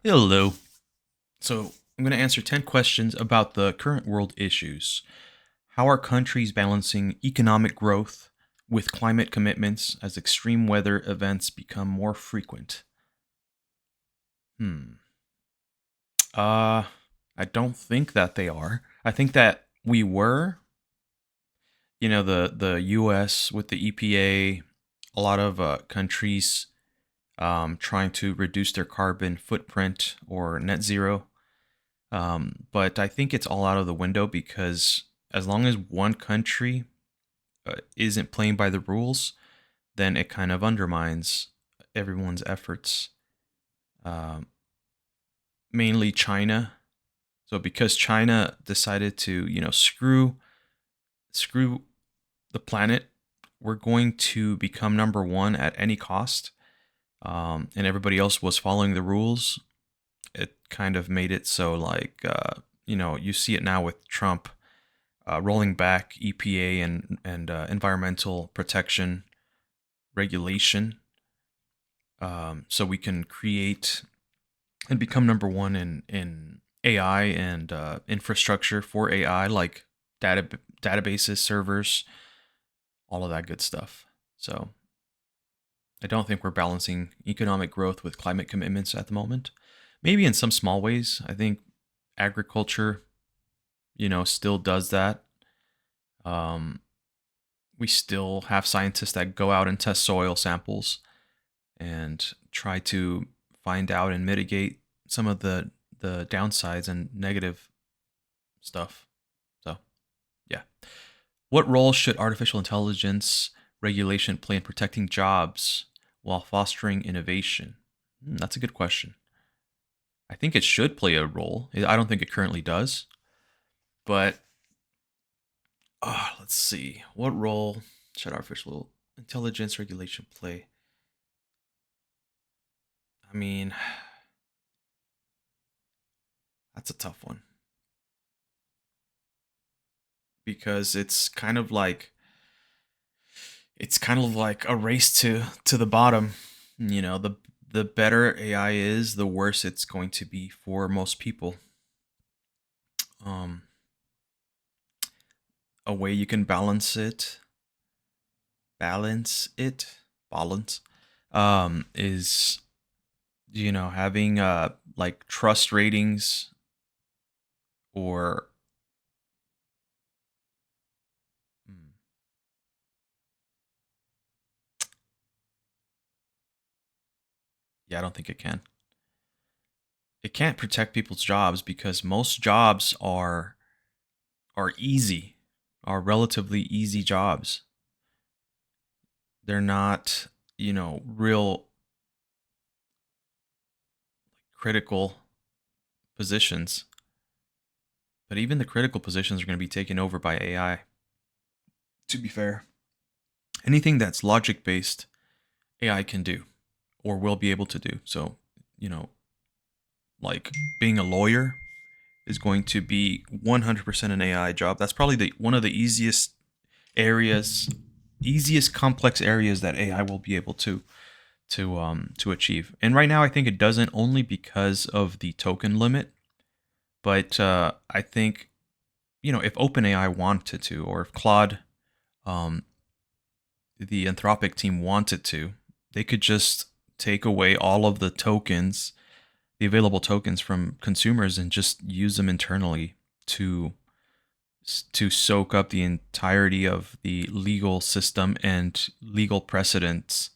Hello. So, I'm going to answer 10 questions about the current world issues. How are countries balancing economic growth with climate commitments as extreme weather events become more frequent? Hmm. Uh, I don't think that they are. I think that we were, the US with the EPA, a lot of countries trying to reduce their carbon footprint or net zero. But I think it's all out of the window because as long as one country isn't playing by the rules, then it kind of undermines everyone's efforts. Um, Mainly China. So because China decided to, screw the planet, we're going to become number one at any cost. And everybody else was following the rules. It kind of made it so like, you see it now with Trump rolling back EPA and environmental protection regulation, so we can create and become number one in AI and infrastructure for AI, like databases, servers, all of that good stuff. So I don't think we're balancing economic growth with climate commitments at the moment. Maybe in some small ways. I think agriculture, still does that. Um, we still have scientists that go out and test soil samples and try to find out and mitigate some of the downsides and negative stuff. So, yeah. What role should artificial intelligence regulation play in protecting jobs while fostering innovation? That's a good question. I think it should play a role. I don't think it currently does, but let's see. What role should artificial intelligence regulation play? I mean, that's a tough one because it's kind of like a race to the bottom. The better AI is, the worse it's going to be for most people. Um, a way you can balance it, balance, is having like trust ratings or hmm, yeah, I don't think it can. It can't protect people's jobs because most jobs are easy, are relatively easy jobs. They're not, real critical positions. But even the critical positions are going to be taken over by AI. To be fair, anything that's logic based, AI can do or will be able to do. So, you know, like being a lawyer is going to be 100% an AI job. That's probably the one of the areas, easiest complex areas that AI will be able to achieve. And right now, I think it doesn't only because of the token limit, but I think if OpenAI wanted to, or if Claude, um, the Anthropic team wanted to, they could just take away all of the tokens, the available tokens from consumers, and just use them internally to to soak up the entirety of the legal system and legal precedents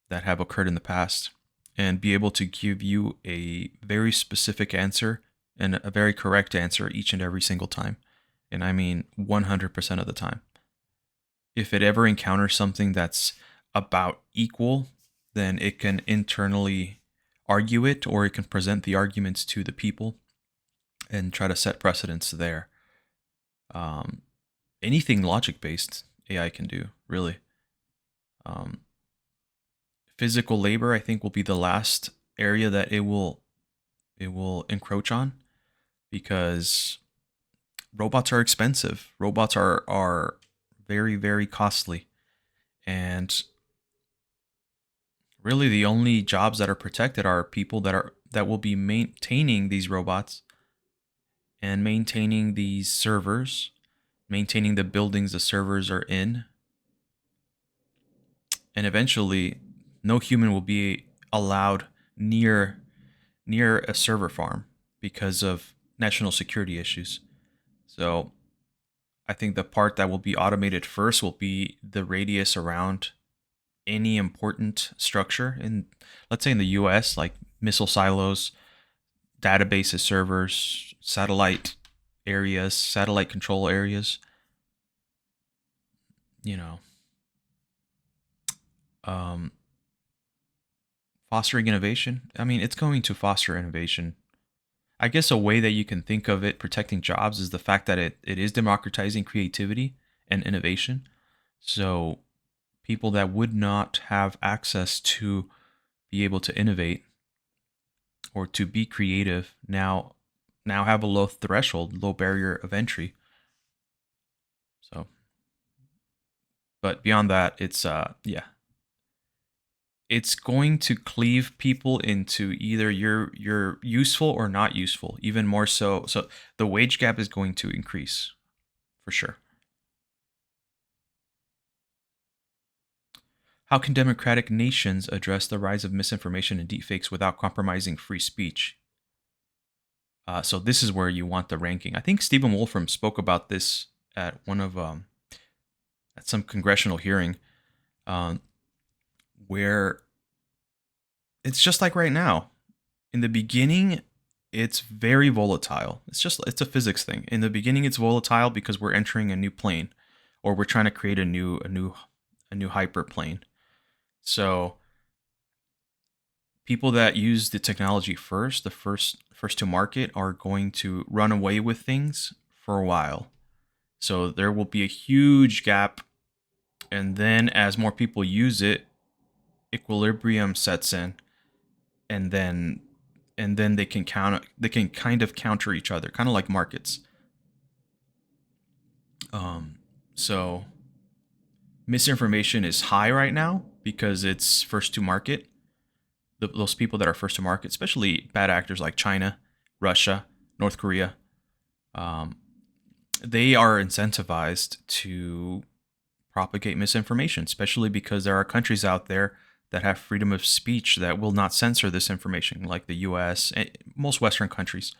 that have occurred in the past and be able to give you a very specific answer and a very correct answer each and every single time. And I mean 100% of the time. If it ever encounters something that's about equal, then it can internally argue it or it can present the arguments to the people and try to set precedents there. Um, Anything logic based AI can do, really. Um, Physical labor, I think, will be the last area that it will encroach on because robots are expensive. Robots are very very costly, and really the only jobs that are protected are people that will be maintaining these robots and maintaining these servers, maintaining the buildings the servers are in. And eventually, no human will be allowed near a server farm because of national security issues. So I think the part that will be automated first will be the radius around any important structure in, let's say in the US, like missile silos, databases, servers, satellite areas, satellite control areas, you know, um, fostering innovation. I mean, it's going to foster innovation. I guess a way that you can think of it protecting jobs is the fact that it is democratizing creativity and innovation. So people that would not have access to be able to innovate or to be creative now have a low threshold, low barrier of entry. So, but beyond that, it's yeah, it's going to cleave people into either you're useful or not useful, even more so. So the wage gap is going to increase for sure. How can democratic nations address the rise of misinformation and deepfakes without compromising free speech? So this is where you want the ranking. I think Stephen Wolfram spoke about this at one of at some congressional hearing, um, where it's just like right now. In the beginning, it's very volatile. It's a physics thing. In the beginning, it's volatile because we're entering a new plane, or we're trying to create a new hyperplane. So people that use the technology first, the first to market, are going to run away with things for a while. So there will be a huge gap, and then as more people use it, equilibrium sets in, and then they can kind of counter each other, kind of like markets. So misinformation is high right now because it's first to market. Those people that are first to market, especially bad actors like China, Russia, North Korea, um, they are incentivized to propagate misinformation, especially because there are countries out there that have freedom of speech that will not censor this information, like the US, most Western countries.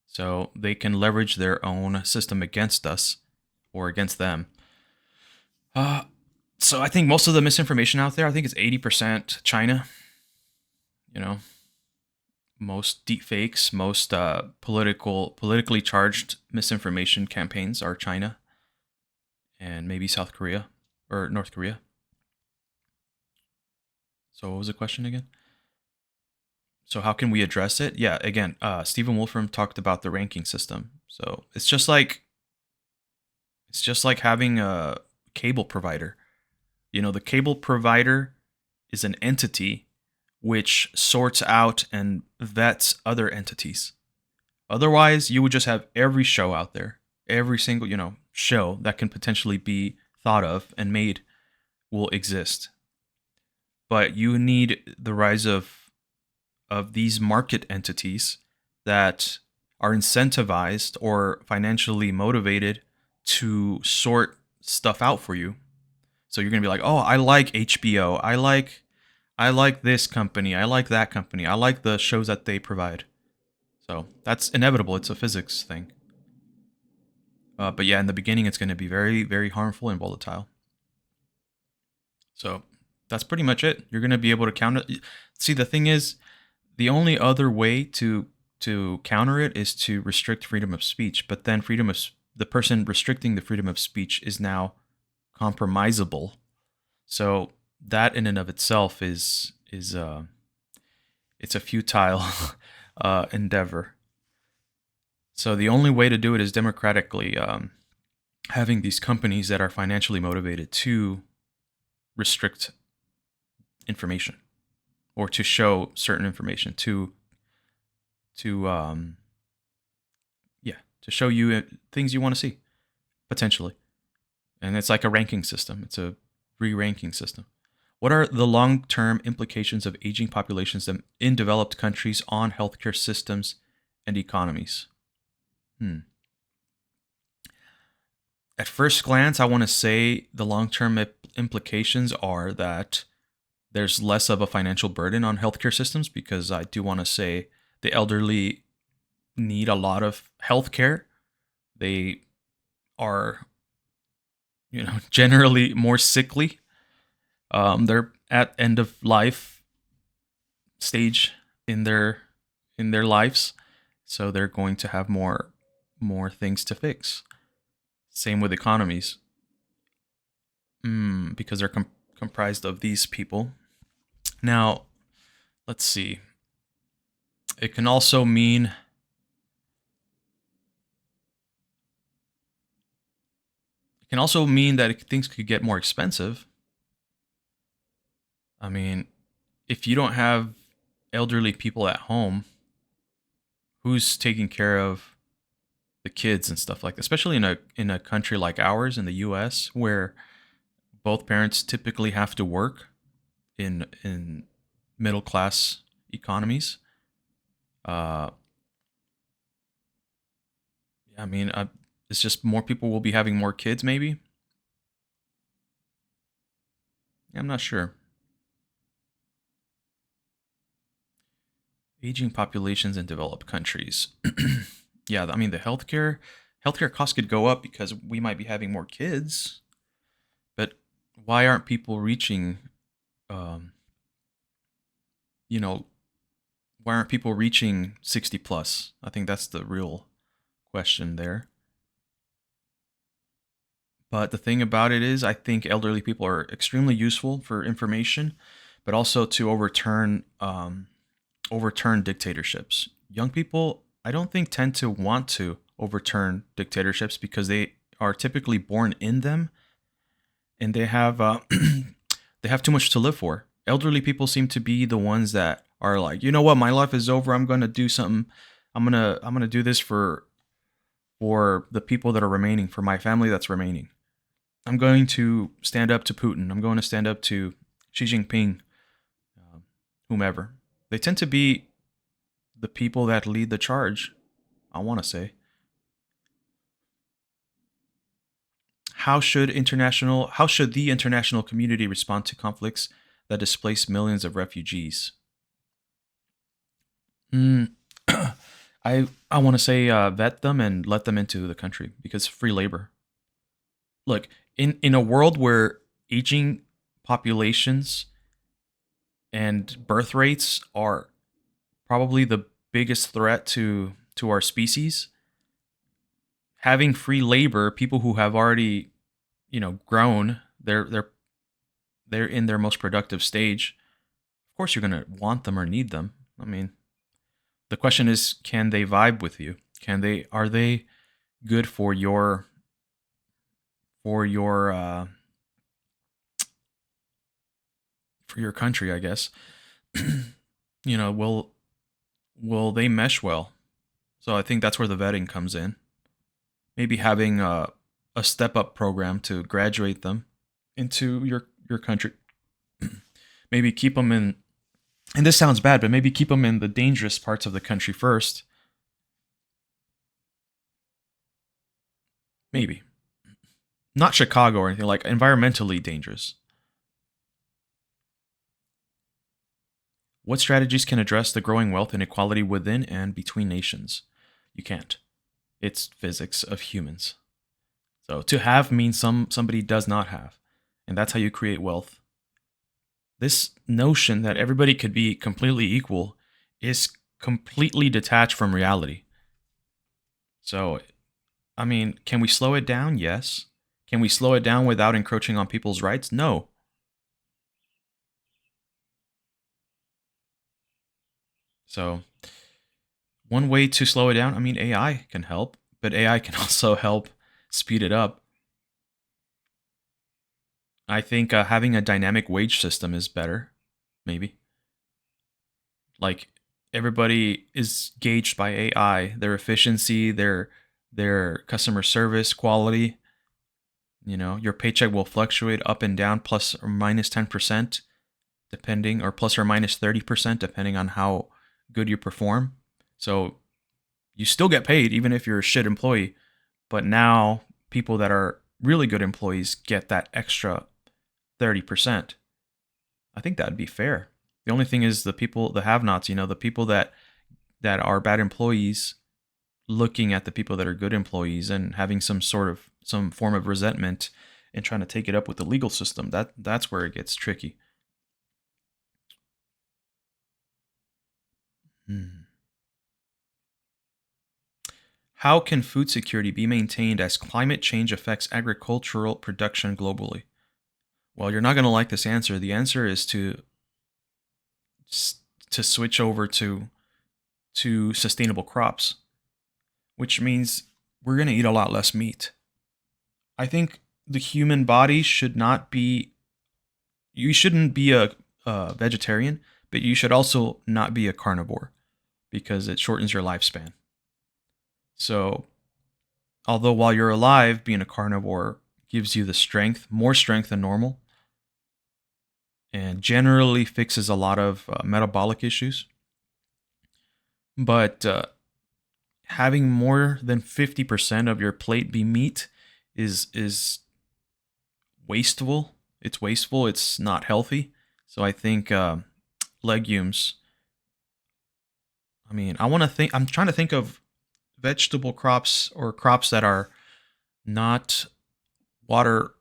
So they can leverage their own system against us or against them. Uh, so I think most of the misinformation out there, I think it's 80% China. You know, most deepfakes, most politically charged misinformation campaigns are China and maybe South Korea or North Korea. So what was the question again? So how can we address it? Yeah, again, Stephen Wolfram talked about the ranking system. So it's just like having a cable provider. You know, the cable provider is an entity which sorts out and vets other entities. Otherwise, you would just have every show out there, every single, show that can potentially be thought of and made will exist. But you need the rise of these market entities that are incentivized or financially motivated to sort stuff out for you. So you're going to be like, "Oh, I like HBO. I like this company. I like that company. I like the shows that they provide." So that's inevitable. It's a physics thing. But yeah, in the beginning, it's going to be very, very harmful and volatile. So that's pretty much it. You're going to be able to counter. See, the thing is, the only other way to counter it is to restrict freedom of speech. But then the person restricting the freedom of speech is now compromisable. So that in and of itself is it's a futile endeavor. So the only way to do it is democratically, having these companies that are financially motivated to restrict information or to show certain information to yeah, to show you things you want to see potentially. And it's like a ranking system. It's a re-ranking system. What are the long-term implications of aging populations in developed countries on healthcare systems and economies? Hmm. At first glance, I want to say the long-term implications are that there's less of a financial burden on healthcare systems, because I do want to say the elderly need a lot of healthcare. They are, generally more sickly. They're at end of life stage in their lives, so they're going to have more things to fix. Same with economies, because they're comprised of these people. Now, let's see. It can also mean that things could get more expensive. I mean, if you don't have elderly people at home, who's taking care of the kids and stuff like that? Especially in a country like ours in the US, where both parents typically have to work in middle class economies. Uh, I mean, it's just more people will be having more kids, maybe. I'm not sure. Aging populations in developed countries. Yeah, I mean the healthcare costs could go up because we might be having more kids, but why aren't people reaching um you know why aren't people reaching 60 plus? I think that's the real question there. But the thing about it is, I think elderly people are extremely useful for information, but also to overturn dictatorships. Young people, I don't think, tend to want to overturn dictatorships because they are typically born in them, and they have they have too much to live for. Elderly people seem to be the ones that are like, you know what, my life is over. I'm gonna do something. I'm gonna do this for the people that are remaining, for my family that's remaining. I'm going to stand up to Putin. I'm going to stand up to Xi Jinping, uh, whomever. They tend to be the people that lead the charge, I want to say. How should the international community respond to conflicts that displace millions of refugees? Mm, I want to say vet them and let them into the country, because free labor. Look, in a world where aging populations and birth rates are probably the biggest threat to our species, having free labor, people who have already, grown, they're in their most productive stage. Of course, you're gonna want them or need them. I mean, the question is, can they vibe with you? Are they good for your for your country? I guess. Will they mesh well? So I think that's where the vetting comes in. Maybe having a step up program to graduate them into your country. Maybe keep them in, and this sounds bad, but maybe keep them in the dangerous parts of the country first. Maybe not Chicago or anything, like environmentally dangerous. What strategies can address the growing wealth inequality within and between nations? You can't. It's physics of humans. So to have means somebody does not have, and that's how you create wealth. This notion that everybody could be completely equal is completely detached from reality. So, I mean, can we slow it down? Yes. Can we slow it down without encroaching on people's rights? No. So, one way to slow it down, I mean, AI can help, but AI can also help speed it up. I think having a dynamic wage system is better, maybe. Like, everybody is gauged by AI, their efficiency, their customer service quality. Your paycheck will fluctuate up and down plus or minus 10%, depending, or plus or minus 30%, depending on how good you perform. So you still get paid even if you're a shit employee. But now people that are really good employees get that extra 30%. I think that'd be fair. The only thing is the have-nots, the people that are bad employees looking at the people that are good employees and having some form of resentment and trying to take it up with the legal system. That's where it gets tricky. How can food security be maintained as climate change affects agricultural production globally? Well, you're not going to like this answer. The answer is to switch over to sustainable crops, which means we're going to eat a lot less meat. I think the human body should not be, you shouldn't be a vegetarian, but you should also not be a carnivore because it shortens your lifespan. So, although while you're alive, being a carnivore gives you the strength, more strength than normal, and generally fixes a lot of metabolic issues. But having more than 50% of your plate be meat is wasteful. It's wasteful. It's not healthy. So I think legumes. I mean, I'm trying to think of vegetable crops or crops that are not water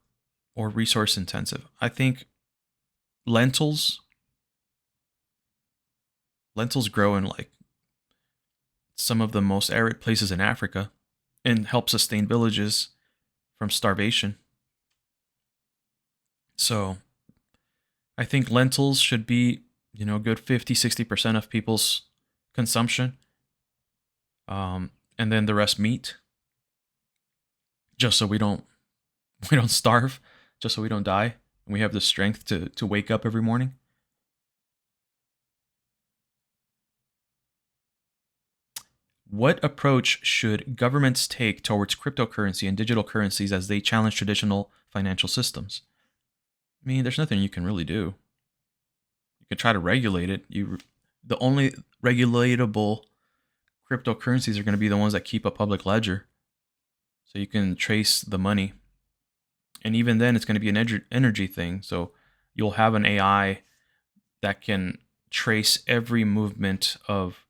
or resource intensive. I think lentils. Lentils grow in like some of the most arid places in Africa and help sustain villages from starvation. So I think lentils should be, good 50-60% of people's consumption. And then the rest meat, just so we don't we don't starve, just so we don't die, and we have the strength to wake up every morning. What approach should governments take towards cryptocurrency and digital currencies as they challenge traditional financial systems? I mean, there's nothing you can really do. You can try to regulate it. The only regulatable cryptocurrencies are going to be the ones that keep a public ledger, so you can trace the money. And even then, it's going to be an energy thing. So you'll have an AI that can trace every movement of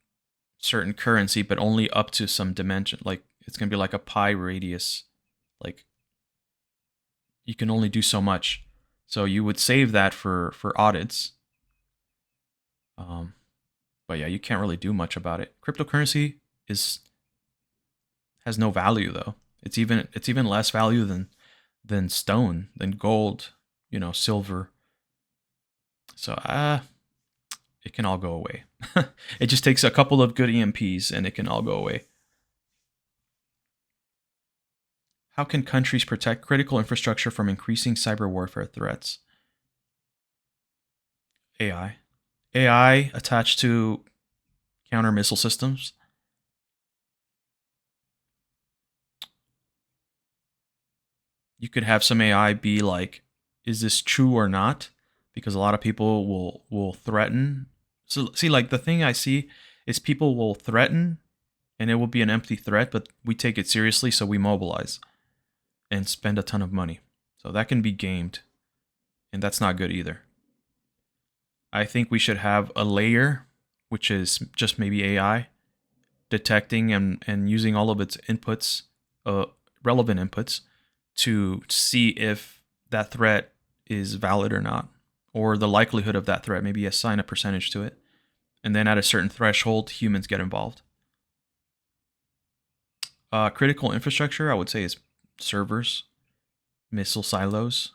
certain currency, but only up to some dimension. Like it's going to be like a pi radius. Like you can only do so much. So you would save that for audits. But yeah, you can't really do much about it. Cryptocurrency has no value though. It's even less value than stone, than gold, silver. So it can all go away. It just takes a couple of good EMPs and it can all go away. How can countries protect critical infrastructure from increasing cyber warfare threats? AI. AI attached to counter missile systems. You could have some AI be like, is this true or not? Because a lot of people will threaten. So see, like the thing I see is people will threaten and it will be an empty threat, but we take it seriously, so we mobilize and spend a ton of money. So that can be gamed, and that's not good either. I think we should have a layer, which is just maybe AI, detecting and using all of its inputs, relevant inputs, to see if that threat is valid or not, or the likelihood of that threat, maybe assign a percentage to it. And then at a certain threshold, humans get involved. Critical infrastructure, I would say, is servers, missile silos.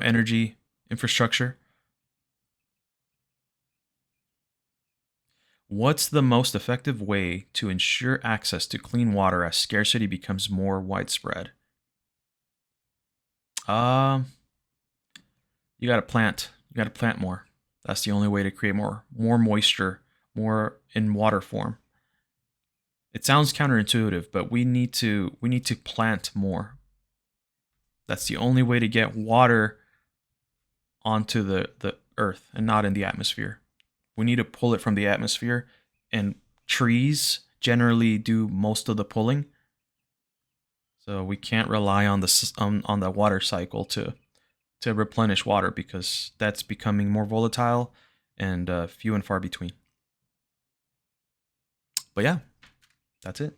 Energy infrastructure. What's the most effective way to ensure access to clean water as scarcity becomes more widespread? Um, you got to plant. You got to plant more. That's the only way to create more moisture, more in water form. It sounds counterintuitive, but we need to plant more. That's the only way to get water onto the earth and not in the atmosphere. We need to pull it from the atmosphere, and trees generally do most of the pulling. So we can't rely on the water cycle to replenish water, because that's becoming more volatile and few and far between. But yeah, that's it.